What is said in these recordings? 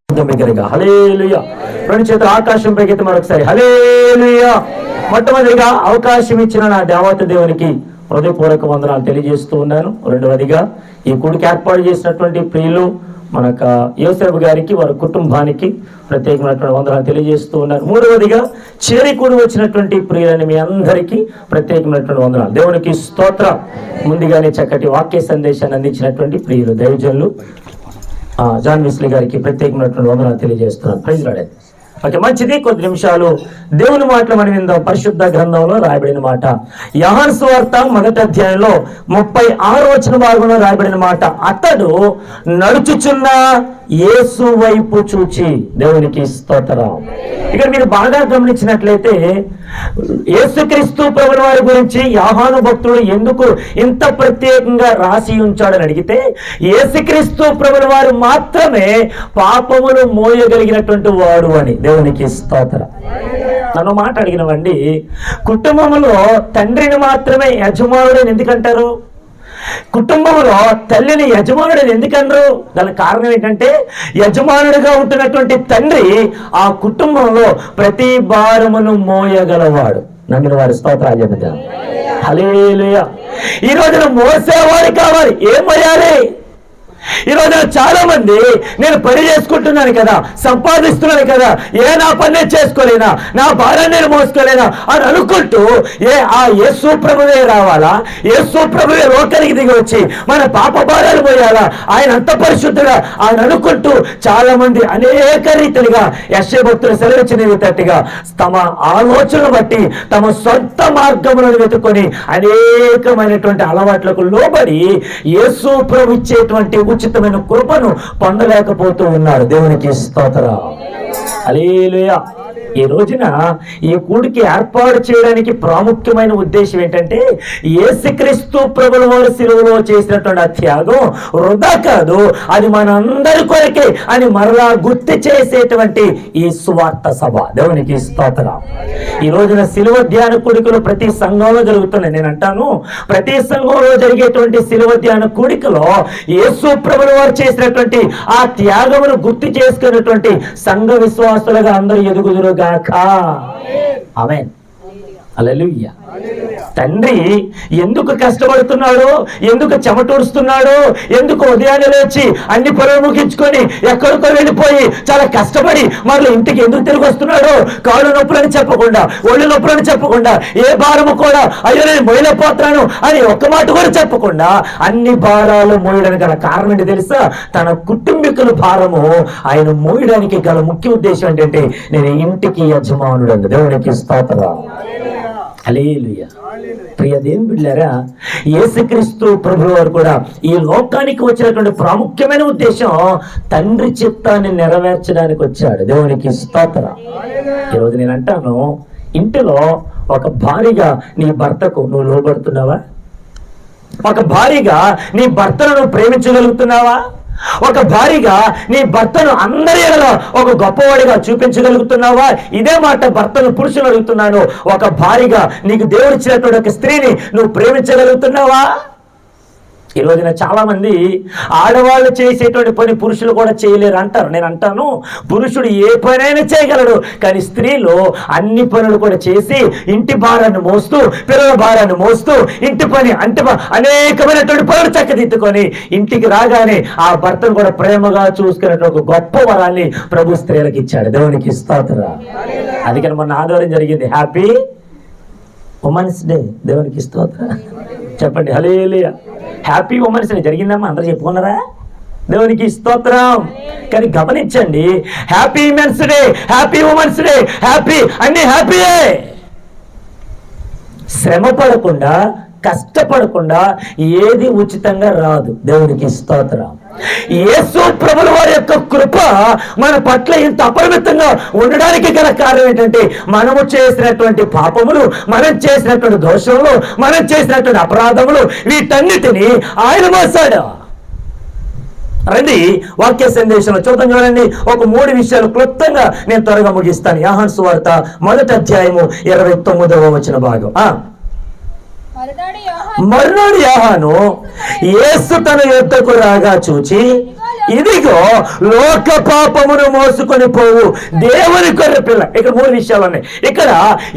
హల్లెలూయా. రెండు చేతులు ఆకాశం పైకి మరొకసారి హల్లెలూయా. మొట్టమొదటిగా అవకాశం ఇచ్చిన నా దేవత దేవునికి హృదయపూర్వక వందనాలు తెలియజేస్తూ ఉన్నాను. రెండవదిగా ఈ కూడికి ఏర్పాటు చేసినటువంటి ప్రియులు మన యోసేపు గారికి వారి కుటుంబానికి ప్రత్యేకమైనటువంటి వందనాలు తెలియజేస్తూ ఉన్నారు. మూడవదిగా చేరికూడి వచ్చినటువంటి ప్రియులని మీ అందరికీ ప్రత్యేకమైనటువంటి వందనాలు. దేవునికి స్తోత్రం. ముందుగానే చక్కటి వాక్య సందేశాన్ని అందించినటువంటి ప్రియులు దైవజనులు జాన్ వెస్లీ గారికి ప్రత్యేకమైనటువంటి వందనాలు తెలియజేస్తున్నాను. Praise lord. ఓకే, మంచిది. కొద్ది నిమిషాలు దేవుని మాటలు మనం విందాం. పరిశుద్ధ గ్రంథంలో రాయబడిన మాట యోహాను సువార్త 1వ అధ్యాయంలో 36వ వచన భాగంలో రాయబడిన మాట, అతడు నడుచుచున్న యేసు వైపు చూచి. దేవునికి స్తోత్రం. ఇక్కడ మీరు బాగా గమనించినట్లయితే యేసుక్రీస్తు ప్రభుల వారి గురించి యోహాను భక్తుడు ఎందుకు ఇంత ప్రత్యేకంగా రాసి ఉంచాడని అడిగితే, యేసుక్రీస్తు ప్రభుల వారు మాత్రమే పాపములు మోయగలిగినటువంటి వాడు అని. దేవునికి స్తోత్రం. నన్ను మాట అడిగినవండి, కుటుంబంలో తండ్రిని మాత్రమే యజమానుడని ఎందుకంటారు? కుటుంబంలో తల్లిని యజమానుడని ఎందుకన్నారు? దానికి కారణం ఏంటంటే, యజమానుడిగా ఉంటున్నటువంటి తండ్రి ఆ కుటుంబంలో ప్రతి భారమును మోయగలవాడు. నమ్మిన వారి స్తోత్రాలు చెబుతాను. హల్లెలూయా. ఈ రోజున మోసేవాడు కావాలి. ఏం మోయాలి? ఈ రోజున చాలా మంది నేను పని చేసుకుంటున్నాను కదా, సంపాదిస్తున్నాను కదా, నా పని చేసుకోలేనా, నా భార్య నేను మోసుకోలేనా అని అనుకుంటూ ఆ యేసు ప్రభువే రావాలా, యేసు ప్రభువే లోకానికి దిగి వచ్చి మన పాప భారాలు పోయాలా, ఆయన అంత పరిశుద్ధుడా అని అనుకుంటూ చాలా మంది అనేక రీతిగా యెషయా భక్తులు సెలవిచ్చినవి తట్టుగా తమ ఆలోచనలు బట్టి తమ సొంత మార్గములను వెతుకొని అనేకమైనటువంటి అలవాట్లకు లోబడి యేసు ప్రభు ఇచ్చేటువంటి ఉచితమైన కృపను పొందలేకపోతూ ఉన్నారు. దేవునికి స్తోత్రం. హల్లెలూయా. ఈ రోజున ఈ కూడికి ఏర్పాటు చేయడానికి ప్రాముఖ్యమైన ఉద్దేశం ఏంటంటే, యేసుక్రీస్తు ప్రభుల వారి శిలువలో చేసినటువంటి ఆ త్యాగం వృధా కాదు, అది మనందరి కొరకే అని మరలా గుర్తు చేసేటువంటి ఈ సువార్త సభ. దేవునికి స్తోత్రం. ఈ రోజున శిలువ ధ్యాన కూడికలు ప్రతి సంఘంలో జరుగుతున్నాయి. నేను అంటాను, ప్రతి సంఘంలో జరిగేటువంటి శిలువ ధ్యాన కూడికలో యేసు ప్రభుల వారు చేసినటువంటి ఆ త్యాగమును గుర్తు చేసుకున్నటువంటి సంఘ విశ్వాసులుగా అందరూ ఎదుగుదురుగా. ఆమేన్. హల్లెలూయా. తండ్రి ఎందుకు కష్టపడుతున్నాడు, ఎందుకు చెమటూరుస్తున్నాడు, ఎందుకు ఉదయాన్నే లేచి అన్ని పనులు ముగించుకొని ఎక్కడికో వెళ్ళిపోయి చాలా కష్టపడి మరలా ఇంటికి ఎందుకు తిరిగి వస్తున్నాడు? కాళ్ళు నొప్పులని చెప్పకుండా, ఒళ్ళు నొప్పులని చెప్పకుండా, ఏ భారము కూడా అయ్యో నేను మోయలేకపోతున్నాను అని ఒక్క మాట కూడా చెప్పకుండా అన్ని భారాలు మోయడానికి గల కారణం ఏంటి తెలుసా? తన కుటుంబీకుల భారము ఆయన మోయడానికి గల ముఖ్య ఉద్దేశం ఏంటంటే, నేను ఇంటికి యజమానుడు. దేవునికి స్తోత్రం. హల్లెలూయా. ప్రియ దేవుని బిడ్డలారా, యేసుక్రీస్తు ప్రభువు వారు కూడా ఈ లోకానికి వచ్చినటువంటి ప్రాముఖ్యమైన ఉద్దేశం తండ్రి చిత్తాన్ని నెరవేర్చడానికి వచ్చాడు. దేవునికి స్తోత్రం. ఈరోజు నేను అంటాను, ఇంటిలో ఒక భార్యగా నీ భర్తకు నువ్వు లోబడుతున్నావా? ఒక భార్యగా నీ భర్తను నువ్వు ప్రేమించగలుగుతున్నావా? ఒక భార్యగా నీ భర్తను అందరి ఎడల ఒక గొప్పవాడిగా చూపించగలుగుతున్నావా? ఇదే మాట భర్తను పురుషులు అడుగుతున్నాను. ఒక భార్యగా నీకు దేవుడు ఇచ్చినటువంటి ఒక స్త్రీని నువ్వు ప్రేమించగలుగుతున్నావా? ఈ రోజున చాలా మంది ఆడవాళ్ళు చేసేటువంటి పని పురుషులు కూడా చేయలేరు అంటారు. నేను అంటాను, పురుషుడు ఏ పనైనా చేయగలడు, కానీ స్త్రీలు అన్ని పనులు కూడా చేసి ఇంటి భారాన్ని మోస్తూ, పిల్లల భారాన్ని మోస్తూ, ఇంటి పని అంటే అనేకమైనటువంటి పనులు చక్కదిద్దుకొని ఇంటికి రాగానే ఆ భర్తను కూడా ప్రేమగా చూసుకునేటువంటి ఒక గొప్ప వరాన్ని ప్రభు స్త్రీలకు ఇచ్చాడు. దేవునికి స్తోత్రం. అందుకని మొన్న ఆదివారం జరిగింది హ్యాపీ ఉమెన్స్ డే. దేవునికి స్తోత్రం. చెప్పండి హల్లెలూయా. హ్యాపీ ఉమెన్స్ డే జరిగిందమ్మా, అందరూ చెప్పుకున్నారా? దేవునికి స్తోత్రం. కానీ గమనించండి, happy women's day, happy women's day, happy అన్ని హ్యాపీయే. శ్రమ పడకుండా, కష్టపడకుండా ఏది ఉచితంగా రాదు. దేవునికి స్తోత్రం. యేసు ప్రభుల వారి యొక్క కృప మన పట్ల ఇంత అపరిమితంగా ఉండడానికి గల కారణం ఏంటంటే, మనము చేసినటువంటి పాపములు, మనం చేసినటువంటి దోషములు, మనం చేసినటువంటి అపరాధములు, వీటన్నిటినీ ఆయన మోసాడు. రండి వాక్య సందేశంలో చూద్దాం. చూడండి, ఒక 3 విషయాలు క్లుప్తంగా నేను త్వరగా ముగిస్తాను. యోహాను సువార్త 1వ అధ్యాయము 29వ వచన భాగం. మరునాడు యోహాను యేసు తన యొద్దకు రాగా చూచి ఇదిగో లోక పాపమును మోసుకొని పోవు దేవుని గొర్రె పిల్ల. ఇక్కడ 3 విషయాలు ఉన్నాయి. ఇక్కడ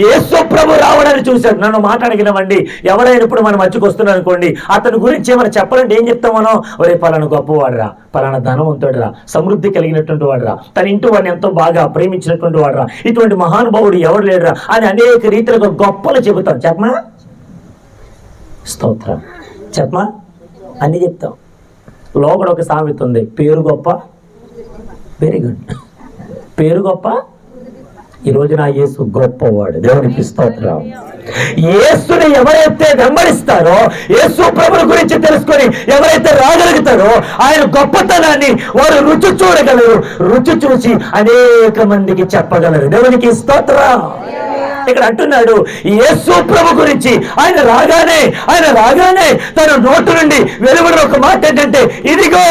యేసు ప్రభు రావడాన్ని చూశాడు. నన్ను మాట్లాడినవండి, ఎవరైనా ఇప్పుడు మనం మధ్యకు వస్తున్నాం అనుకోండి, అతని గురించి ఏమైనా చెప్పాలంటే ఏం చెప్తాం మనం? ఒరే పలానా గొప్పవాడురా, పలానా ధనవంతుడురా, సమృద్ధి కలిగినటువంటి వాడురా, తన ఇంటి వాడిని ఎంతో బాగా ప్రేమించినటువంటి వాడురా, ఇటువంటి మహానుభావుడు ఎవరు లేడురా అని అనేక రీతిలుగా గొప్పలు చెబుతాం. చెప్పమా? స్తోత్రం. చెప్పమా? అన్నీ చెప్తాం. లోపల ఒక సామెత ఉంది, పేరు గొప్ప. Very good. పేరు గొప్ప. ఈరోజు నా యేసు గొప్పవాడు. దేవునికి స్తోత్రం. యేసుని ఎవరైతే వెంబడిస్తారో, యేసు ప్రభుని గురించి తెలుసుకొని ఎవరైతే రాగలుగుతారో, ఆయన గొప్పతనాన్ని వారు రుచి చూడగలరు. రుచి చూసి అనేక మందికి చెప్పగలరు. దేవునికి స్తోత్రం. ఇక్కడ అంటున్నాడు యేసు ప్రభు గురించి. ఆయన రాగానే తన నోటు నుండి వెలువడిన ఒక మాట ఏంటంటే, ఇదిగో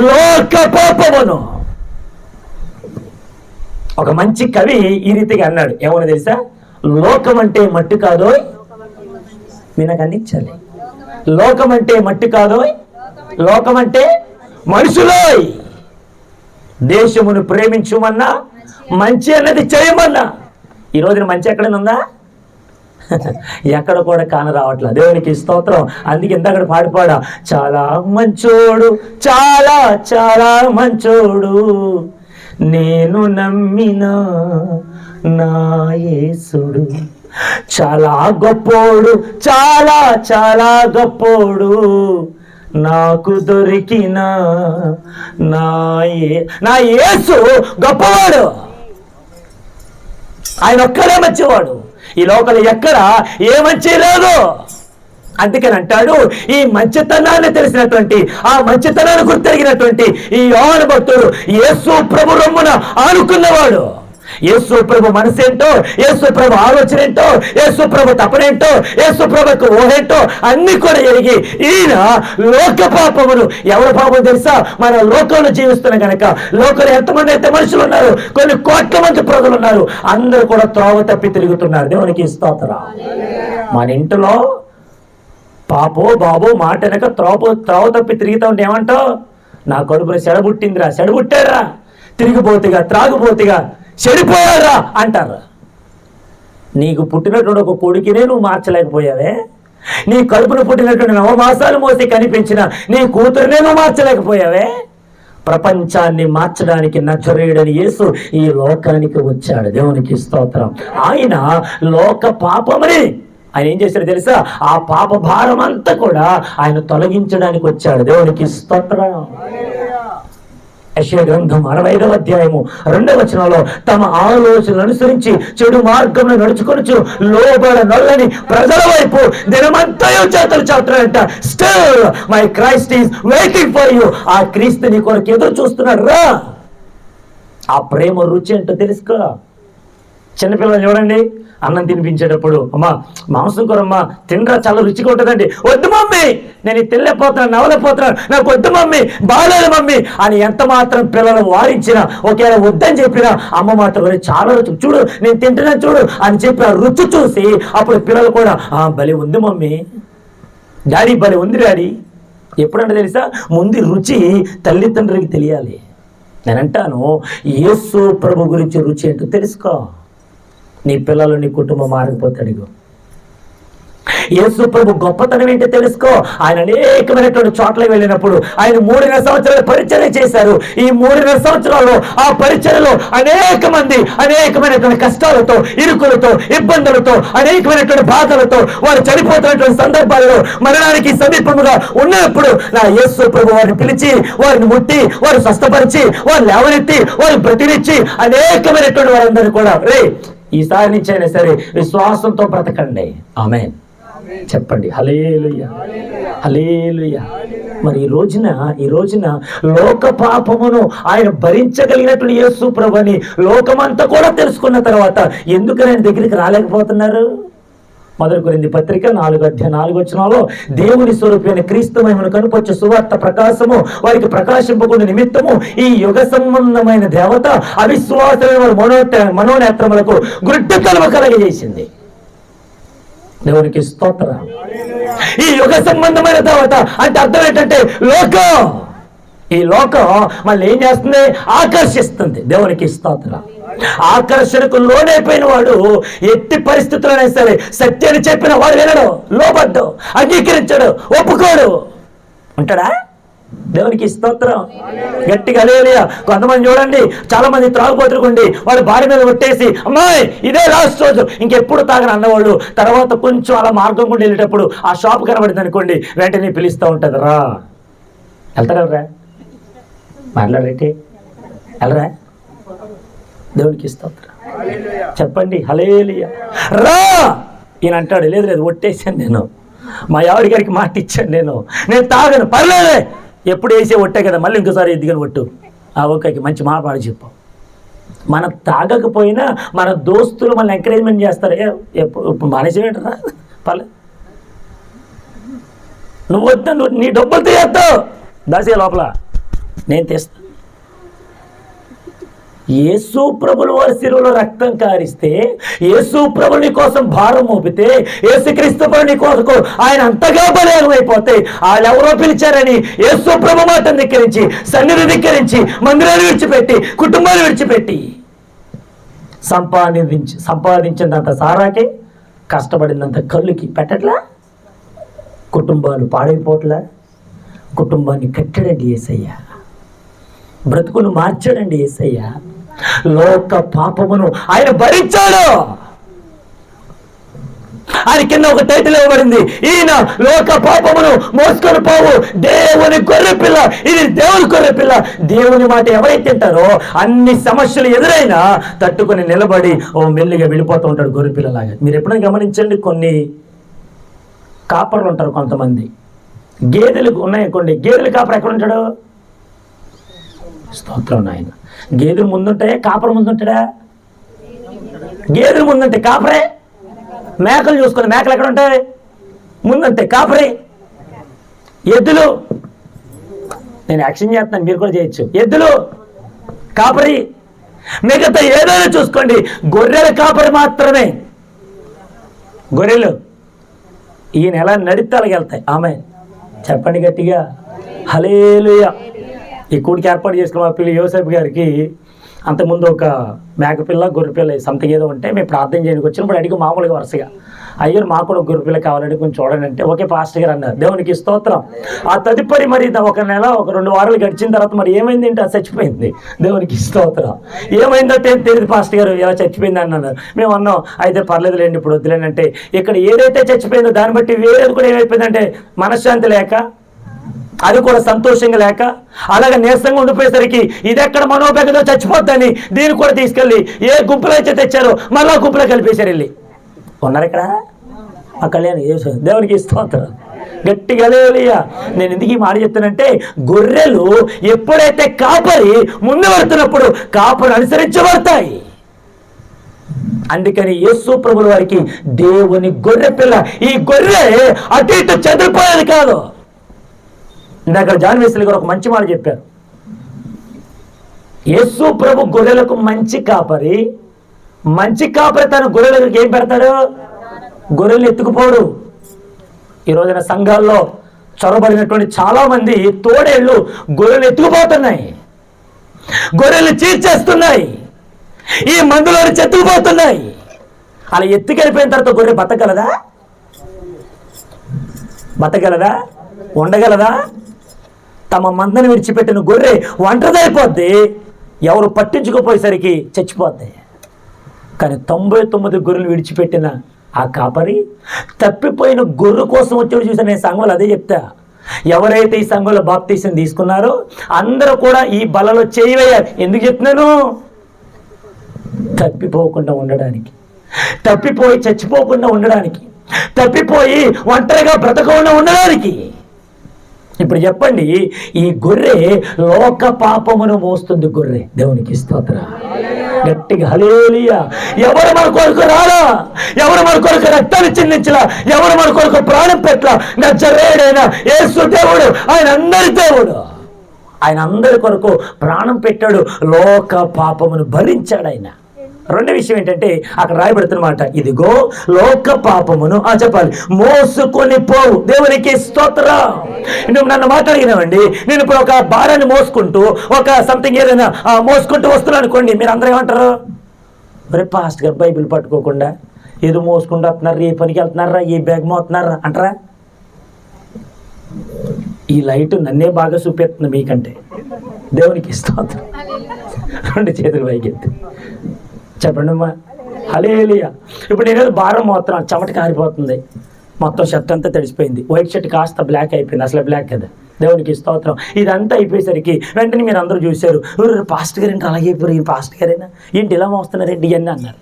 లోక పాపమును. ఒక మంచి కవి ఈ రీతిగా అన్నాడు. ఏమన్నా తెలుసా? లోకం అంటే మట్టి కాదోయ్, మీరు నాకు అందించాలి. లోకం అంటే మట్టి కాదోయ్, లోకం అంటే మనుషులోయ్. దేశమును ప్రేమించుమన్నా, మంచి అన్నది చేయమన్నా. ఈ రోజున మంచి ఎక్కడైనా ఉందా? ఎక్కడ కూడా కాన రావట్లా. దేవునికి స్తోత్రం. అందుకే ఇంతక్కడ పాడిపాడా, చాలా మంచోడు, చాలా చాలా మంచోడు, నేను నమ్మిన నా యేసుడు, చాలా గొప్పోడు, చాలా చాలా గొప్పోడు, నాకు దొరికిన నా యేసు గొప్పవాడు. ఆయన ఒక్కడే మంచివాడు. ఈ లోకల్ ఎక్కడ ఏ మంచి లేదు. అందుకని అంటాడు, ఈ మంచితనాన్ని తెలిసినటువంటి, ఆ మంచితనాన్ని గుర్తెరిగినటువంటి ఈ యోహాను భక్తుడు యేసు ప్రభు రొమ్మున ఆనుకున్నవాడు. యేసు ప్రభు మనసేంటో, యేసు ప్రభు ఆలోచన ఏంటో, యేసు ప్రభు తపనేంటో, యేసు ప్రభుకు ఊహేంటో అన్ని కూడా ఎరిగి ఈయన లోక పాపమును. ఎవరి పాపం తెలుసా? మన లోకంలో జీవిస్తున్న గనక లోకంలో ఎంతమంది అయితే మనుషులు ఉన్నారు, కొన్ని కోట్ల మంది ప్రజలు ఉన్నారు, అందరూ కూడా త్రోవ తప్పి తిరుగుతున్నారు. దేవునికి స్తోత్రం. మన ఇంటిలో పాపో బాబో మాట వెనక త్రోవ తప్పి తిరుగుతా ఉంటే ఏమంటావు? నా కడుపున చెడబుట్టిందిరా, చెడబుట్టారా, తిరిగిపోతుగా, త్రాగుపోతుగా, చెడిపోయారా అంటారు. నీకు పుట్టినటువంటి ఒక కొడుకునే నువ్వు మార్చలేకపోయావే. నీ కడుపున పుట్టినటువంటి 9 మాసాలు మోసి కనిపించిన నీ కూతురునే నువ్వు మార్చలేకపోయావే. ప్రపంచాన్ని మార్చడానికి నజరేయుడైన యేసు ఈ లోకానికి వచ్చాడు. దేవునికి స్తోత్రం. ఆయన లోక పాపమని ఆయన ఏం చేశాడు తెలుసా? ఆ పాప భారం అంతా కూడా ఆయన తొలగించడానికి వచ్చాడు. దేవునికి స్తోత్రం. యెషయా గ్రంథం 65వ అధ్యాయము 2వ వచనంలో, తమ ఆలోచనలు అనుసరించి చెడు మార్గంలో నడుచుకొనుచు లోబడ నొల్లని ప్రజల వైపు దినమంతయు చేతులు చాపుతాడంట. Still my Christ is waiting for you. ఆ క్రీస్తు నీ కొరకు ఎదురు చూస్తున్నాడు. రా, ఆ ప్రేమ రుచి ఏంటో తెలుసుకో. చిన్నపిల్లలు చూడండి, అన్నం తినిపించేటప్పుడు, అమ్మా మాంసం కూరమ్మా తినరా, చాలా రుచిగా ఉంటుందండి. వద్దు మమ్మీ, నేను ఇది తినలేకపోతున్నాను, నవ్వలేకపోతున్నాను, నాకు వద్దు మమ్మీ, బాగాలేదు మమ్మీ అని ఎంత మాత్రం పిల్లలు వారించినా, ఒకవేళ వద్దని చెప్పినా అమ్మ మాత్రం చాలా రుచి, చూడు నేను తింటున్నాను చూడు అని చెప్పి ఆ రుచి చూసి అప్పుడు పిల్లలు కూడా భలే ఉంది మమ్మీ, డాడీ భలే ఉంది డాడీ. ఎప్పుడంటే తెలుసా? ముందు రుచి తల్లిదండ్రులకి తెలియాలి. నేనంటాను, యేసు ప్రభు గురించి రుచి ఏంటో తెలుసుకో. నీ పిల్లలు, నీ కుటుంబం మారిపోతాడు. యేసు ప్రభు గొప్పతనం ఏంటో తెలుసుకో. ఆయన అనేకమైనటువంటి చోట్లకి వెళ్ళినప్పుడు ఆయన 3.5 సంవత్సరాలు పరిచర్య చేశారు. ఈ 3.5 సంవత్సరాల్లో ఆ పరిచర్యలో అనేకమైనటువంటి కష్టాలతో, ఇరుకులతో, ఇబ్బందులతో, అనేకమైనటువంటి బాధలతో వారు చనిపోతున్నటువంటి సందర్భాల్లో మరణానికి సమీపముగా ఉన్నప్పుడు నా యేసు ప్రభు వారిని పిలిచి, వారిని ముట్టి, వారు స్వస్థపరిచి, వారు లేవనెత్తి, వారు బ్రతినిచ్చి అనేకమైనటువంటి వారందరూ కూడా, రే ఈసారి నుంచి అయినా సరే విశ్వాసంతో బ్రతకండి. ఆమేన్ చెప్పండి. హల్లెలూయా, హల్లెలూయా. మరి ఈ రోజున లోక పాపమును ఆయన భరించగలిగినటువంటి యేసు ప్రభుని లోకమంతా కూడా తెలుసుకున్న తర్వాత ఎందుకు ఆయన దగ్గరికి రాలేకపోతున్నారు? 1 కొరింథీ పత్రిక 4:4 దేవుని స్వరూపమైన క్రీస్తు మహిమను కనుపొచ్చు సువార్త ప్రకాశము వారికి ప్రకాశింపకుండా నిమిత్తము ఈ యుగ సంబంధమైన దేవత అవిశ్వాసమైన మనోనేత్రములకు గుడ్డితనము కలగజేసింది. దేవునికి స్తోత్రం. ఈ యుగ సంబంధమైన దేవత అంటే అర్థం ఏంటంటే లోకం. ఈ లోకం మళ్ళీ ఏం చేస్తుంది? ఆకర్షిస్తుంది. దేవునికి స్తోత్రం. ఆకర్షణకు లోనైపోయిన వాడు ఎట్టి పరిస్థితుల్లోనే సరే సత్యాన్ని చెప్పిన వాడు వినడు, లోబడ్డు, అంగీకరించడు, ఒప్పుకోడు. ఉంటాడా? దేవునికి స్తోత్రం. గట్టిగా హల్లెలూయా. కొంతమంది చూడండి, చాలా మంది త్రాగుబోతులుకోండి, వాడు భార్య మీద కొట్టేసి, అమ్మాయి ఇదే లాస్ట్ రోజు, ఇంకెప్పుడు తాగని అన్నవాళ్ళు తర్వాత కొంచెం అలా మార్గం కూడా వెళ్ళేటప్పుడు ఆ షాప్ కనబడింది అనుకోండి, వెంటనే పిలుస్తూ ఉంటుంది, రా. వెళ్తారా? మాట్లాడేటి వెళ్ళరా? దేవునికి స్తోత్రం. చెప్పండి హల్లెలూయా. రా. ఈయన అంటాడు, లేదు లేదు ఒట్టేసాను నేను, మా ఆవిడ గారికి మాట ఇచ్చాను, నేను తాగను, పర్లేదే, ఎప్పుడు వేసే ఒట్టే కదా, మళ్ళీ ఇంకోసారి ఎదిగిన ఒట్టు. ఓకే, మంచి మాట పాడు చెప్పు. మనం తాగకపోయినా మన దోస్తులు మనల్ని ఎంకరేజ్మెంట్ చేస్తారు, ఇప్పుడు మానేసేటరా పర్లే, నువ్వు వద్దా, నువ్వు నీ డబ్బులు తీయద్దు, దాసే లోపల నేను తెస్తా. యేసు ప్రభుల వారి శిలువలో రక్తం కారిస్తే, యేసు ప్రభు నీ కోసం భారం మోపితే, యేసుక్రీస్తు ప్రభు నీ కోసం ఆయన అంతగా బలహీనం అయిపోతే, వాళ్ళు ఎవరో పిలిచారని యేసు ప్రభు మాటను ధిక్కరించి, సన్నిధి ధిక్కరించి, మందిరాన్ని విడిచిపెట్టి, కుటుంబాన్ని విడిచిపెట్టి సంపాదించినంత సారాకి, కష్టపడినంత కళ్ళుకి పెట్టట్లా, కుటుంబాలు పాడైపోట్లా. కుటుంబాన్ని కట్టడండి యేసయ్య, బ్రతుకును మార్చాడండి యేసయ్య. లోక పాపమును ఆయన భరించాడు. ఆయన కింద ఒక టైటిల్ ఇవ్వబడింది, ఈయన లోక పాపమును మోసుకొని పోవు దేవుని గొర్రె పిల్ల. ఇది దేవుని గొర్రె పిల్ల. దేవుని మాట ఎవరైతే తింటారో అన్ని సమస్యలు ఎదురైనా తట్టుకొని నిలబడి మెల్లిగా వెళ్ళిపోతూ ఉంటాడు గొర్రె పిల్లలాగా. మీరు ఎప్పుడైనా గమనించండి, కొన్ని కాపర్లు ఉంటారు, కొంతమంది గేదెలు ఉన్నాయనుకోండి, గేదెలు కాపర్ ఎక్కడ ఉంటాడు? స్తోత్రం నాయన. గేదెలు ముందుంటాయా, కాపర ముందుంటాడా? గేదెలు ముందుంటాయి, కాపరే. మేకలు చూసుకుని, మేకలు ఎక్కడ ఉంటాయి? ముందుంటాయి, కాపరే. ఎద్దులు, నేను యాక్షన్ చేస్తున్నాను, మీరు కూడా చేయొచ్చు. ఎద్దులు కాపరి. మిగతా ఏదైనా చూసుకోండి, గొర్రెల కాపరి మాత్రమే. గొర్రెలు ఈయన ఎలా నడితే అలాగే వెళ్తాయి. ఆమె చెప్పండి గట్టిగా హల్లెలూయా. ఈ కూడికి ఏర్పాటు చేసుకున్న మా పిల్ల యోసేపు గారికి అంతకుముందు ఒక మేకపిల్ల, గొర్రెపిల్ల సంథింగ్ ఏదో ఉంటే మేము ప్రార్థన చేయడానికి వచ్చినప్పుడు అడిగి మామూలుగా వరుసగా, అయ్యారు మాకు కూడా గొర్రెపిల్ల కావాలంటే కొంచెం చూడండి అంటే, ఓకే పాస్టర్ గారు అన్నారు. దేవునికి స్తోత్రం. ఆ తదుపరి మరి ఒక నెల, ఒక 2 వారాలు గడిచిన తర్వాత మరి ఏమైంది అంటే, అది చచ్చిపోయింది. దేవునికి స్తోత్రం. ఏమైందంటే తెలియదు పాస్టర్ గారు, ఎలా చచ్చిపోయింది అన్నారు. మేము అన్నాం, అయితే పర్లేదులేండి, ఇప్పుడు వద్దులేండి అంటే, ఇక్కడ ఏదైతే చచ్చిపోయిందో దాన్ని బట్టి వేరేది కూడా ఏమైపోయిందంటే, మనశ్శాంతి లేక, అది కూడా సంతోషంగా లేక, అలాగే నీరసంగా ఉండిపోయేసరికి ఇది ఎక్కడ మనోబెగదో చచ్చిపోద్దని దీన్ని కూడా తీసుకెళ్ళి ఏ గుంపులో అయితే తెచ్చారో మళ్ళా గుంపులో కలిపేశారు. వెళ్ళి ఉన్నారు ఇక్కడ ఆ కళ్యాణ్. దేవునికి స్తోత్రం. గట్టిగా హల్లెలూయా. నేను ఎందుకు ఈ మాట చెప్తానంటే, గొర్రెలు ఎప్పుడైతే కాపరి ముందు పడుతున్నప్పుడు కాపరి అనుసరించబడతాయి. అందుకని యేసు ప్రభుల వారికి దేవుని గొర్రె పిల్ల. ఈ గొర్రె అటు ఇటు చెదిరిపోయేది కాదు. ఇందాక జాన్ వెస్లీ గారు ఒక మంచి మాట చెప్పారు. యేసు ప్రభు గొర్రెలకు మంచి కాపరి. మంచి కాపరి తన గొర్రెలకు ఏం పెడతాడు? గొర్రెలు ఎత్తుకుపోడు. ఈ రోజున సంఘాల్లో చొరబడినటువంటి చాలా మంది తోడేళ్ళు గొర్రెలు ఎత్తుకుపోతున్నాయి, గొర్రెలు చీల్చేస్తున్నాయి, ఈ మందులో చెత్తుకుపోతున్నాయి. అలా ఎత్తుకెళ్ళిపోయిన తర్వాత గొర్రె బతకగలదా? ఉండగలదా? తమ మందని విడిచిపెట్టిన గొర్రె ఒంటరిదైపోద్ది, ఎవరు పట్టించుకోపోయేసరికి చచ్చిపోద్ది. కానీ 99 గొర్రెలు విడిచిపెట్టిన ఆ కాపరి తప్పిపోయిన గొర్రె కోసం వచ్చాడు. చూసా నేను సంఘంలో అదే చెప్తా. ఎవరైతే ఈ సంఘంలో బాప్తీసం తీసుకున్నారో అందరూ కూడా ఈ బలలో చేయవేయాలి. ఎందుకు చెప్తున్నాను? తప్పిపోకుండా ఉండడానికి, తప్పిపోయి చచ్చిపోకుండా ఉండడానికి, తప్పిపోయి ఒంటరిగా బ్రతకకుండా ఉండడానికి. ఇప్పుడు చెప్పండి, ఈ గొర్రె లోక పాపమును మోస్తుంది. గొర్రె దేవునికి స్తోత్రం. గట్టిగా హల్లెలూయా. ఎవరు మన కొరకు రాలా, ఎవరు మన కొరకు రక్తాన్ని చిందించలా, ఎవరు మన కొరకు ప్రాణం పెట్టలా. నజరేయుడైన యేసు దేవుడు, ఆయన అందరి దేవుడు. ఆయన అందరి కొరకు ప్రాణం పెట్టాడు. లోక పాపమును భరించాడు ఆయన. రెండో విషయం ఏంటంటే అక్కడ రాయబడుతున్నమాట, ఇదిగో లోక పాపమును చెప్పాలి మోసుకొని పోవు. దేవునికి స్తోత్రం. నువ్వు నన్ను మాట్లాడినావండి, నేను ఇప్పుడు ఒక భారాన్ని మోసుకుంటూ ఒక సంథింగ్ ఏదైనా మోసుకుంటూ వస్తున్నాను అనుకోండి, మీరు అందరూ ఏమంటారు? మరి పాస్ట్ గారు బైబిల్ పట్టుకోకుండా ఏదో మోసుకుంటూ వస్తున్నారా, ఏ పనికి వెళ్తున్నారా, ఏ బ్యాగ్ మోస్తున్నారా అంటారా? ఈ లైట్ నన్నే బాగా చూపిస్తుంది మీకంటే. దేవునికి స్తోత్రం. రెండు చేతులు పైకెత్తి చెప్పండి అమ్మా హల్లెలూయా. ఇప్పుడు నేను భారం మోస్తున్నాను, చెమట కారిపోతుంది, మొత్తం షర్ట్ అంతా తడిసిపోయింది, వైట్ షర్ట్ కాస్త బ్లాక్ అయిపోయింది, అసలు బ్లాక్ కదా. దేవునికి స్తోత్రం. ఇదంతా అయిపోయేసరికి వెంటనే మీరు అందరూ చూశారు, పాస్ట్ గారు ఏంటి అలాగే అయిపోయారు, ఈ పాస్ట్ గారైనా ఏంటి ఇలా మోస్తున్నారండి ఇవన్నీ అన్నారు.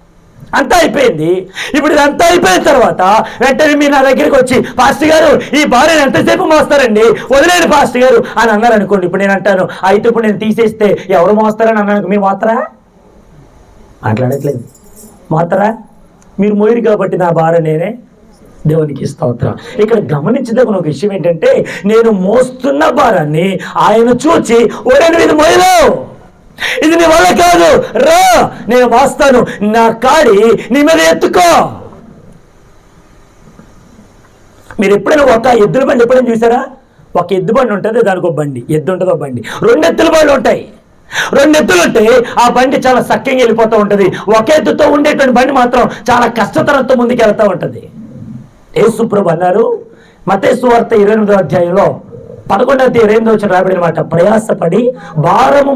అంతా అయిపోయింది. ఇప్పుడు ఇదంతా అయిపోయిన తర్వాత వెంటనే మీరు నా దగ్గరికి వచ్చి, పాస్ట్ గారు ఈ భార్యను ఎంతసేపు మోస్తారండి, వదిలేండి పాస్ట్ గారు అని అన్నారు అనుకోండి. ఇప్పుడు నేను అంటాను, అయితే ఇప్పుడు నేను తీసేస్తే ఎవరు మోస్తారని అన్నాను, మీరు మోస్తారా? మాట్లాడట్లేదు. మోస్తారా? మీరు మోయరు కాబట్టి నా భార్య నేనే. దేవునికి స్తోత్రం. ఇక్కడ గమనించదగిన ఒక విషయం ఏంటంటే, నేను మోస్తున్న భారాన్ని ఆయన చూచి, ఒరే ఇది మోయలో, ఇది నీ వల్ల కాదు, రా నేను మోస్తాను, నా కాడి నీ మీద ఎత్తుకో. మీరు ఎప్పుడైనా ఒక ఎద్దుల బండి ఎప్పుడైనా చూసారా? ఒక ఎద్దు బండి ఉంటుంది, దానికి ఒక బండి, ఎద్దు ఉంటుంది, ఒక బండి, రెండు ఎత్తుల బండ్లు ఉంటాయి. రెండు ఎత్తులు ఉంటే ఆ బండి చాలా సఖ్యంగా వెళ్ళిపోతూ ఉంటుంది. ఒక ఎత్తుతో ఉండేటువంటి బండి మాత్రం చాలా కష్టతరంతో ముందుకు వెళ్తూ ఉంటుంది. యేసు ప్రభు అన్నారు మత్తయి సువార్త 28వ అధ్యాయంలో 11-28 రాబడిన మాట, ప్రయాసపడి భారము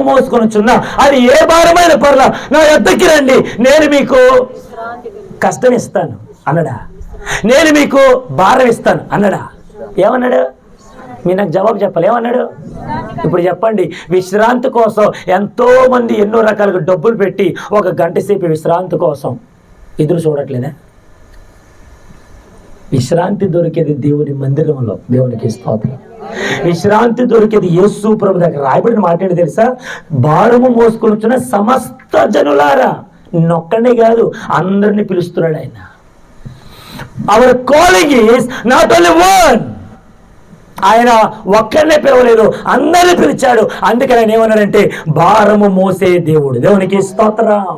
మోసుకొనుచున్న అది ఏ భారమైన పర్లా నా యొద్దకి రండి, నేను మీకు కష్టం ఇస్తాను అన్నడా? నేను మీకు భారం ఇస్తాను అన్నడా? ఏమన్నాడు? మీరు నాకు జవాబు చెప్పాలి. ఏమన్నాడు? ఇప్పుడు చెప్పండి. విశ్రాంతి కోసం ఎంతో మంది ఎన్నో రకాలుగా డబ్బులు పెట్టి ఒక గంట సేపు విశ్రాంతి కోసం ఎదురు చూడట్లేదా? విశ్రాంతి దొరికేది దేవుని మందిరంలో. దేవునికి స్తోత్రం. విశ్రాంతి దొరికేది యేసు ప్రభు దగ్గర. రాయబడిన మాట ఏంటి తెలుసా? భారము మోసుకొనుచున్న సమస్త జనులారా. నొక్కనే కాదు, అందరినీ పిలుస్తున్నాడు ఆయన. Our calling is not only one. ఆయన ఒక్కరినే పిలవలేదు, అందరినీ పిలిచాడు. అందుకని ఆయన ఏమన్నాడంటే భారము మోసే దేవుడు. దేవునికి స్తోత్రం.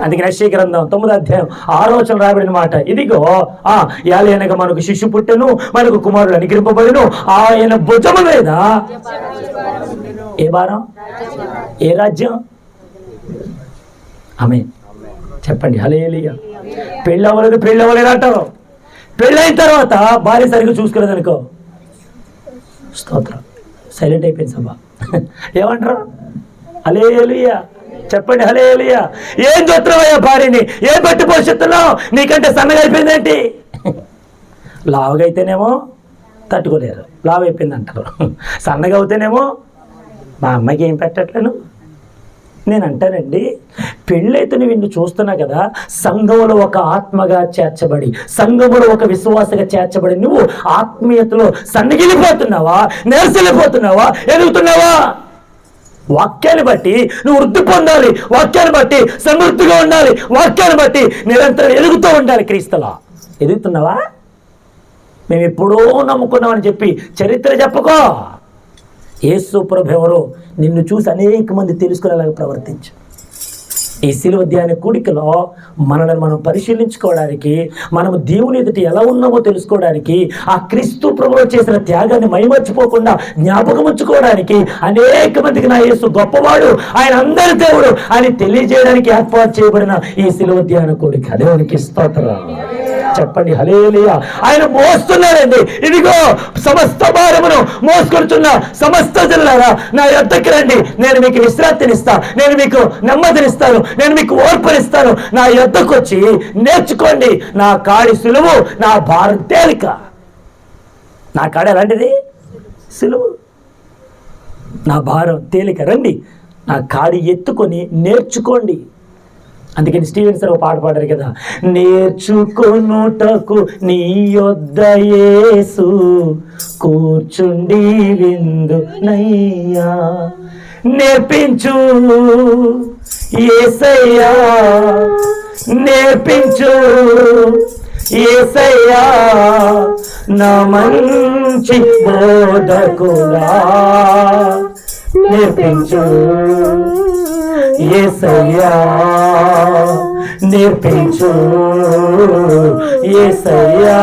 అందుకని యెషయా గ్రంథం 9వ అధ్యాయం 6వ వచనం రాయబడిన మాట, ఇదిగో యాలయనగా మనకు శిశు పుట్టెను, మనకు కుమారుడు అనుగ్రహింపబడెను, ఆయన భుజము మీద ఏ భారం, ఏ రాజ్యం? ఆమేన్ చెప్పండి హల్లెలూయా. పెళ్ళి అవ్వలేదు అంటారు. పెళ్ళైన తర్వాత భార్య సరిగ్గా చూసుకోలేదు అనుకో, స్తోత్రం, సైలెంట్ అయిపోయింది సభ. ఏమంటారు? హల్లెలూయా చెప్పండి హల్లెలూయా. ఏం చూస్తున్నావయ్యా భార్యని, ఏం బట్టి పోషిస్తున్నావు, నీకంటే సన్నగా అయిపోయిందేంటి? లావుగా అయితేనేమో తట్టుకోలేరు, లావు అయిపోయింది అంటారు. సన్నగా అవుతేనేమో మా అమ్మాయికి ఏం పెట్టట్లేను. నేను అంటానండి, పెళ్ళైతే నువ్వు ఇన్ని చూస్తున్నా కదా, సంఘంలో ఒక ఆత్మగా చేర్చబడి, సంఘంలో ఒక విశ్వాసగా చేర్చబడి నువ్వు ఆత్మీయతలో సన్నగిలిపోతున్నావా, నెరసలిపోతున్నావా, ఎదుగుతున్నావా? వాక్యాన్ని బట్టి నువ్వు వృద్ధి పొందాలి, వాక్యాన్ని బట్టి సమృద్ధిగా ఉండాలి, వాక్యాన్ని బట్టి నిరంతరం ఎదుగుతూ ఉండాలి. క్రీస్తులా ఎదుగుతున్నావా? మేము ఎప్పుడో నమ్ముకున్నామని చెప్పి చరిత్ర చెప్పుకో. యేసు ప్రభు ఎవరో నిన్ను చూసి అనేక మంది తెలుసుకునేలాగా ప్రవర్తించు. ఈ శిలువ ధ్యాన కూడికలో మనల్ని మనం పరిశీలించుకోవడానికి, మనము దేవుని ఎదుట ఎలా ఉన్నామో తెలుసుకోవడానికి, ఆ క్రీస్తు ప్రభువు చేసిన త్యాగాన్ని మైమర్చిపోకుండా జ్ఞాపకం ఉంచుకోవడానికి, అనేక మందికి నా యేసు గొప్పవాడు, ఆయన అందరి దేవుడు అని తెలియజేయడానికి ఏర్పాటు చేయబడిన ఈ శిలువ ధ్యాన కూడిక. దేవునికి స్తోత్రం. చెప్పండి హల్లెలూయా. ఆయన మోస్తున్నాడండి. ఇదిగో సమస్త భారమును మోసుకొనుచున్న సమస్త జనులారా నా యొద్దకు రండి, నేను మీకు విశ్రాంతినిస్తా, నేను మీకు నెమ్మదినిస్తాను, నేను మీకు ఓర్పునిస్తాను. నా యొద్దకు వచ్చి నేర్చుకోండి, నా కాడి సులువు, నా భారం తేలిక. నా కాడి ఎలాంటిది? సులువు, నా భారం తేలిక. రండి నా కాడి ఎత్తుకొని నేర్చుకోండి. అందుకని స్టీవెన్సన్ ఒక పాట పాడారు కదా, నేర్చుకొనుటకు నీ యొద్ద యేసు కూర్చుండి విందునయ్యా, నేర్పించు యేసయ్యా, నేర్పించు యేసయ్యా, నా మంచి బోధకుడా, నేర్పించు యేసయ్యా నేర్పించు యేసయ్యా.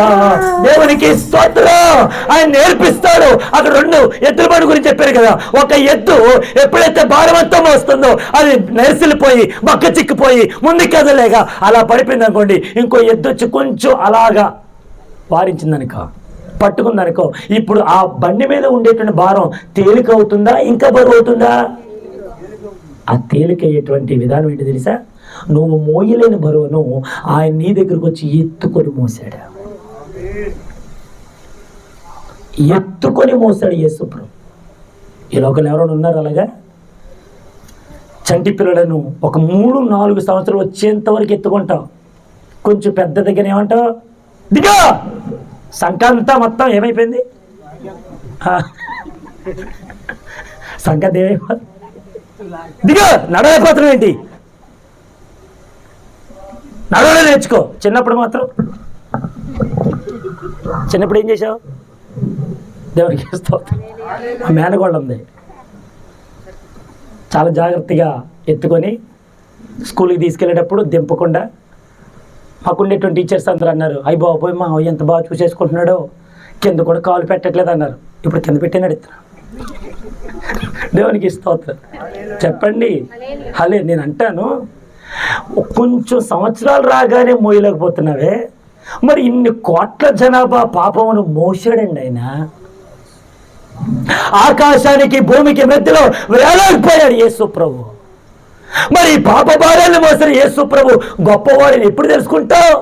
దేవునికి స్తోత్రం. ఆయన నేర్పిస్తాడు. అక్కడ 2 ఎద్దుల బండి గురించి చెప్పారు కదా. ఒక ఎద్దు ఎప్పుడైతే భారవంతం వస్తుందో అది నెరిసిలిపోయి బక్క చిక్కిపోయి ముందుకు కదలేక అలా పడిపోయింది అనుకోండి, ఇంకో ఎద్దు వచ్చి కొంచెం అలాగా వారించిందనుకో, పట్టుకుందనుకో, ఇప్పుడు ఆ బండి మీద ఉండేటువంటి భారం తేలిక అవుతుందా ఇంకా బరువు అవుతుందా? ఆ తేలిక అయ్యేటువంటి విధానం ఏంటి తెలుసా? నువ్వు మోయలేని బరువును ఆయన నీ దగ్గరకు వచ్చి ఎత్తుకొని మోసాడు. ఎత్తుకొని మోసాడు యేసుప్రభు. ఈ లోకల్ ఎవరైనా ఉన్నారు అలాగా? చంటి పిల్లలను ఒక 3-4 సంవత్సరాలు వచ్చేంత వరకు ఎత్తుకుంటావు. కొంచెం పెద్ద దగ్గర ఏమంటావు? దిగా. సంకంతా మొత్తం ఏమైపోయింది? సంకంత ఏమైపోయింది? దిగా. నడవైపోతున్నావు ఏంటి? నడవడం నేర్చుకో. చిన్నప్పుడు మాత్రం చిన్నప్పుడు ఏం చేసావు? దేవుడికి స్తోత్రం. మేనగోళ్ళ ఉంది, చాలా జాగ్రత్తగా ఎత్తుకొని స్కూల్కి తీసుకెళ్ళేటప్పుడు దింపకుండా. మాకుండేటువంటి టీచర్స్ అందరూ అన్నారు, అయ్యి బాబోయ్ మా ఎంత బాగా చూసేసుకుంటున్నాడో, కింద కూడా కాలు పెట్టట్లేదు అన్నారు. ఇప్పుడు కింద పెట్టినాడు ఇతను. దేవునికి స్తోత్రం. చెప్పండి హలే. నేను అంటాను, కొంచెం సంవత్సరాలు రాగానే మోయలేకపోతున్నావే, మరి ఇన్ని కోట్ల జనాభా పాపమును మోసాడండి ఆయన. ఆకాశానికి భూమికి మధ్యలో వేలాడిపోయాడు యేసు ప్రభు. మరి పాప భారాన్ని మోసిన యేసు ప్రభు గొప్పవాడిని ఎప్పుడు తెలుసుకుంటావు?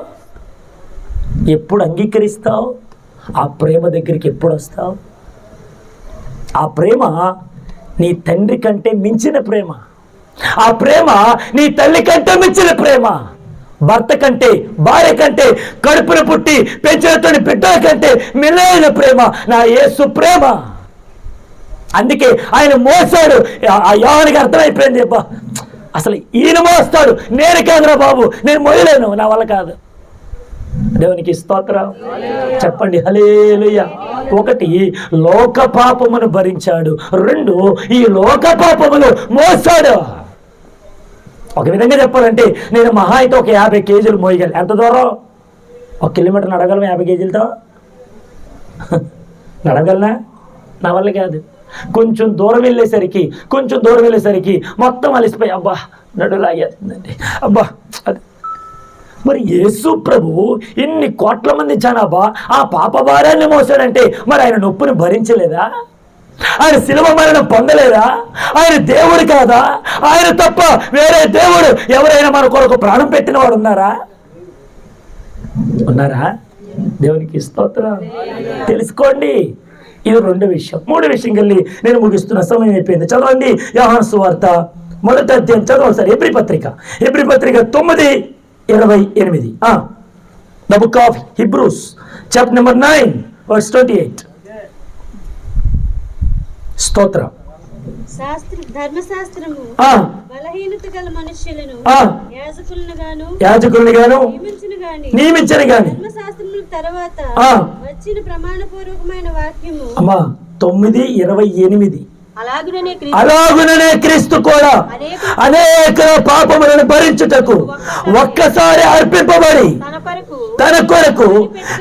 ఎప్పుడు అంగీకరిస్తావు? ఆ ప్రేమ దగ్గరికి ఎప్పుడు వస్తావు? ఆ ప్రేమ నీ తండ్రి కంటే మించిన ప్రేమ. ఆ ప్రేమ నీ తల్లి కంటే మించిన ప్రేమ. భర్త కంటే, భార్య కంటే, కడుపును పుట్టి పెంచినటువంటి బిడ్డల కంటే మిన్నైన ప్రేమ నా యేసు ప్రేమ. అందుకే ఆయన మోసాడు. ఆ యోహానికి అర్థమైపోయింది, అబ్బా అసలు ఈయన మోస్తాడు, నేను కాదురా బాబు, నేను మోయలేను, నా వల్ల కాదు. దేవునికి స్తోత్రం. చెప్పండి హల్లెలూయా. 1 లోక పాపమును భరించాడు, 2 ఈ లోక పాపమును మోసాడు. ఒక విధంగా చెప్పాలంటే నేను మహా అయితే ఒక 50 కేజీలు మోయగలను. ఎంత దూరం? 1 కిలోమీటర్ నడగలను 50 కేజీలతో? నడగలనా? నా వల్ల కాదు. కొంచెం దూరం వెళ్ళేసరికి మొత్తం అలిసిపోయి అబ్బా నడులాగేస్తుందండి, అబ్బా అది. మరి యేసు ప్రభు ఇన్ని కోట్ల మంది జనాభా ఆ పాప భారాన్ని మోసాడంటే మరి ఆయన నొప్పిని భరించలేదా? ఆయన శిలువ మరణం పొందలేదా? ఆయన దేవుడు కాదా? ఆయన తప్ప వేరే దేవుడు ఎవరైనా మన కొరకు ప్రాణం పెట్టిన వాడు ఉన్నారా? దేవునికి స్తోత్రం. తెలుసుకోండి. ఇది 2 విషయం. 3 విషయం కలిగి నేను ముగిస్తున్న సమయం అయిపోయింది. చదవండి యోహాను సువార్త 1వ అధ్యాయం చదవండి సార్. ఎబ్రీ పత్రిక 9:28. The book of Hebrews chapter number 9 verse 28. స్తోత్రం. ధర్మశాస్త్రము బలహీనత గల మనుష్యులను యాజకులను గాను నియమించను గాని ధర్మశాస్త్రముల తర్వాత వచ్చిన ప్రమాణపూర్వకమైన వాక్యము 9:28. అలాగుననే క్రీస్తు కూడా అనేక పాపములను భరించుటకు ఒక్కసారి అర్పింపబడి తన కొరకు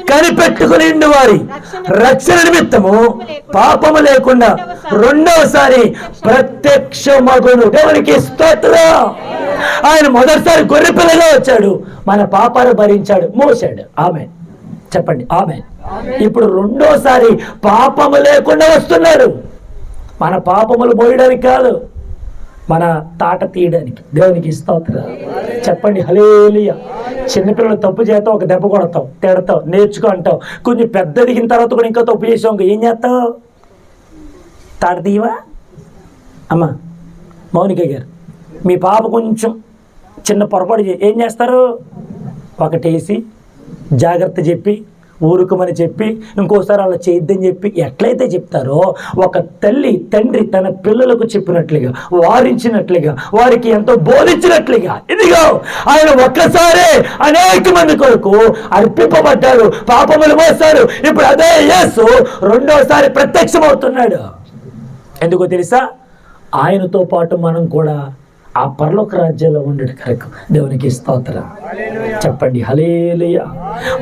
కనిపెట్టుకుని వారి రక్షణ నిమిత్తము పాపము లేకుండా 2వసారి ప్రత్యక్షమగును. దేవునికి స్తోత్రం. ఆయన మొదటిసారి గొర్రె పిల్లగా వచ్చాడు, మన పాపాలు భరించాడు, మోసాడు. ఆమేన్ చెప్పండి ఆమేన్. ఇప్పుడు 2వసారి పాపము లేకుండా వస్తున్నాడు. మన పాపములు మోయడానికి కాదు, మన తాట తీయడానికి. దేవునికి స్తోత్రం. చెప్పండి హల్లెలూయా. చిన్నపిల్లలు తప్పు చేస్తావు, ఒక దెబ్బ కొడతావు, తిడతావు, నేర్చుకో అంటావు. కొంచెం పెద్ద దిగిన తర్వాత కూడా ఇంకా తప్పు చేసావు, ఏం చేస్తావు? తాట తీయవా? అమ్మా మౌనిక గారు, మీ పాప కొంచెం చిన్న పొరపాటు ఏం చేస్తారు? ఒకటేసి జాగ్రత్త చెప్పి ఊరుకోమని చెప్పి ఇంకోసారి అలా చేయొద్దని చెప్పి ఎట్లయితే చెప్తారో, ఒక తల్లి తండ్రి తన పిల్లలకు చెప్పినట్లుగా, వారించినట్లుగా, వారికి ఎంతో బోధించినట్లుగా, ఇదిగో ఆయన ఒక్కసారే అనేక మంది కొరకు అర్పింపబడ్డాడు, పాపములు మోస్తాడు. ఇప్పుడు అదే యేసు 2వసారి ప్రత్యక్షమవుతున్నాడు. ఎందుకో తెలుసా? ఆయనతో పాటు మనం కూడా ఆ పరలోక రాజ్యంలో ఉండేటి కొరకు దేవునికి స్తోత్రం. చెప్పండి హల్లెలూయా.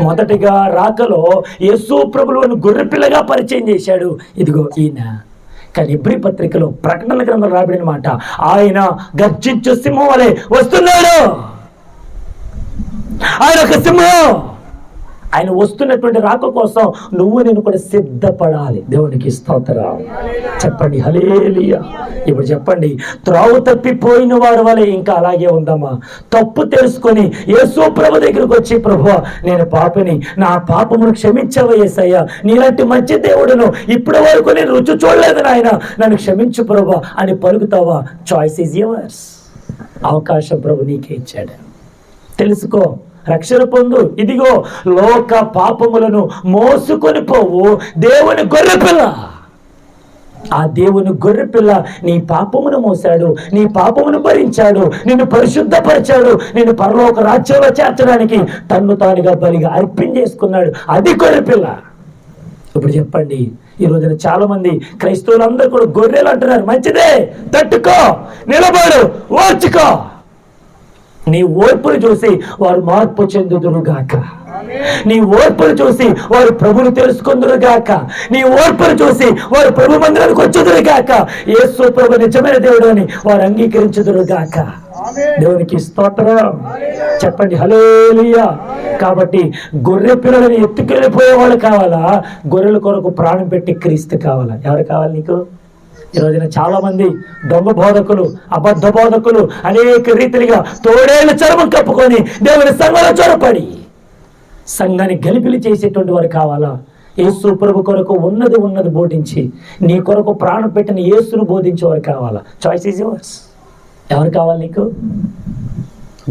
మొదటిగా రాకలో యేసు ప్రభువును గొర్రెపిల్లగా పరిచయం చేశాడు. ఇదిగో ఈయన. కానీ హెబ్రీ పత్రికలో ప్రకటన గ్రంథం రాబడిన మాట, ఆయన గర్జించు సింహం వలె వస్తున్నాడు. ఆయన ఒక సింహం. ఆయన వస్తున్నటువంటి రాక కోసం నువ్వు నేను కూడా సిద్ధపడాలి. దేవునికి స్తోత్రం. చెప్పండి హల్లెలూయా. ఇప్పుడు చెప్పండి, త్రోవ తప్పిపోయిన వారి వల్ల ఇంకా అలాగే ఉందామా? తప్పు తెలుసుకొని యేసు ప్రభు దగ్గరికి వచ్చి, ప్రభువా నేను పాపిని, నా పాపమును క్షమించవా యేసయ్యా, నీలాంటి మంచి దేవుడును ఇప్పటి వరకు నేను రుచి చూడలేదు నాయన, నన్ను క్షమించు ప్రభువా అని పలుకుతావా? Choice is yours. అవకాశం ప్రభు నీకే ఇచ్చాడు. తెలుసుకో, రక్షణ పొందు. ఇదిగో లోక పాపములను మోసుకొని పోవు దేవుని గొర్రెపిల్ల. ఆ దేవుని గొర్రెపిల్ల నీ పాపమును మోసాడు, నీ పాపమును భరించాడు, నిన్ను పరిశుద్ధపరిచాడు, నిన్ను పరలోక రాజ్యంలో చేర్చడానికి తన్ను తానుగా బలిగా అర్పించేసుకున్నాడు. అది గొర్రెపిల్ల. ఇప్పుడు చెప్పండి, ఈ రోజున చాలా మంది క్రైస్తవులందరూ కూడా గొర్రెలు అంటున్నారు. మంచిదే, తట్టుకో, నిలబడు, ఓర్చుకో. నీ ఓర్పును చూసి వారు మార్పు చెందుదురుగాక. నీ ఓర్పును చూసి వారు ప్రభుని తెలుసుకుందురుగాక. నీ ఓర్పును చూసి వారు ప్రభు మందిరానికి వచ్చుదురుగాక. యేసు ప్రభు నిజమైన దేవుడు అని వారు అంగీకరించుదురుగాక. దేవునికి స్తోత్రం. చెప్పండి హల్లెలూయా. కాబట్టి గొర్రె పిల్లలని ఎత్తుకెళ్ళిపోయే వాళ్ళు కావాలా? గొర్రెల కొరకు ప్రాణం పెట్టి క్రీస్తు కావాలా? ఎవరు కావాలి నీకు? ఈ రోజున చాలా మంది దొంగ బోధకులు, అబద్ధ బోధకులు అనేక రీతిగా తోడేళ్ల చర్మం కప్పుకొని దేవుని సంఘంలో చొరపడి సంఘాన్ని గలిపిలి చేసేటువంటి వారు కావాలా? యేసు ప్రభు కొరకు ఉన్నది బోధించి నీ కొరకు ప్రాణం పెట్టిన యేసును బోధించేవారు కావాలా? Choice is yours. ఎవరు కావాలి నీకు?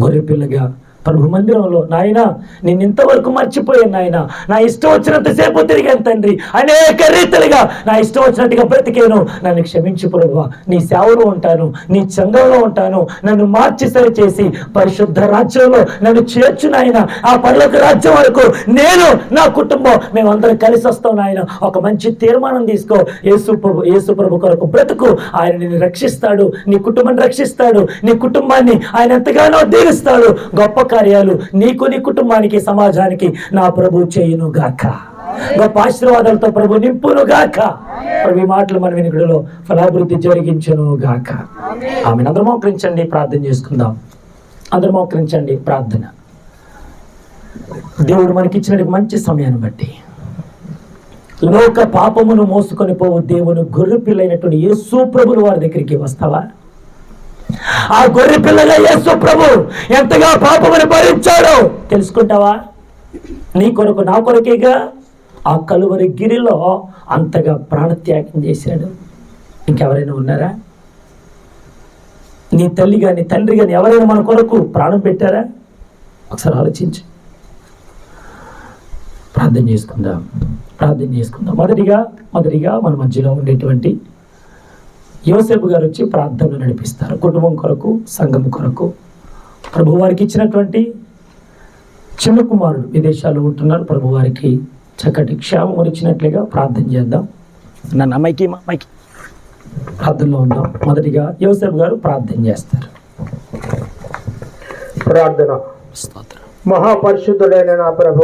గొర్రె పిల్లగా ప్రభు మందిరంలో, నాయన నేను ఇంతవరకు మర్చిపోయాను నాయన, నా ఇష్టం వచ్చినంతసేపు తిరిగాను తండ్రి, అనేక రీతిలుగా నా ఇష్టం వచ్చినట్టుగా బ్రతికాను, నన్ను క్షమించు ప్రభువా, నీ సేవలో ఉంటాను, నీ సంఘంలో ఉంటాను, నన్ను మార్చి సరి చేసి పరిశుద్ధ రాజ్యంలో నన్ను చేర్చు నాయన. ఆ పరలోక రాజ్యం వరకు నేను, నా కుటుంబం, మేమందరం కలిసి వస్తాం నాయన. ఒక మంచి తీర్మానం తీసుకో. యేసు ప్రభు కొరకు బ్రతుకు. ఆయన నిన్ను రక్షిస్తాడు, నీ కుటుంబాన్ని రక్షిస్తాడు, నీ కుటుంబాన్ని ఆయన ఎంతగానో దీవిస్తాడు. గొప్ప కార్యాలు నీకు, నీ కుటుంబానికి, సమాజానికి నా ప్రభు చేయును గాక. గొప్ప ఆశీర్వాదాలతో ప్రభు నింపును గాక. ప్రభు ఈ మాటలు మన వినికిడిలో ఫలాభివృద్ధి జరిగించును గాక. ఆమెను అందరూ మోకరించండి, ప్రార్థన చేసుకుందాం. అందరూ మోకరించండి, ప్రార్థన. దేవుడు మనకి ఇచ్చిన మంచి సమయాన్ని బట్టి లోక పాపమును మోసుకొని పోవు దేవుని గొర్రె పిల్లైనటువంటి యేసు ప్రభుల వారి దగ్గరికి వస్తావా? ఆ గొర్రె పిల్లగా యేసు ప్రభు ఎంతగా పాపమును భరించాడో తెలుసుకుంటావా? నీ కొరకు, నా కొరకేగా ఆ కలువరి గిరిలో అంతగా ప్రాణత్యాగం చేశాడు. ఇంకెవరైనా ఉన్నారా? నీ తల్లి కానీ తండ్రి కానీ ఎవరైనా మన కొరకు ప్రాణం పెట్టారా? ఒకసారి ఆలోచించు. ప్రార్థన చేసుకుందాం. మొదటిగా మన మధ్యలో ఉండేటువంటి యోసేపు గారు వచ్చి ప్రార్థనలు నడిపిస్తారు. కుటుంబం కొరకు, సంఘం కొరకు. ప్రభు వారికి ఇచ్చినటువంటి చిన్న కుమారుడు విదేశాల్లో ఉంటున్నారు. ప్రభు వారికి చక్కటి క్షేమం ఇచ్చినట్లుగా ప్రార్థన చేద్దాం. నన్ను మైకి ప్రార్థనలో ఉందాం. మొదటిగా యోసేపు గారు ప్రార్థన చేస్తారు. ప్రార్థన. మహాపరిశుద్ధుడైన నా ప్రభు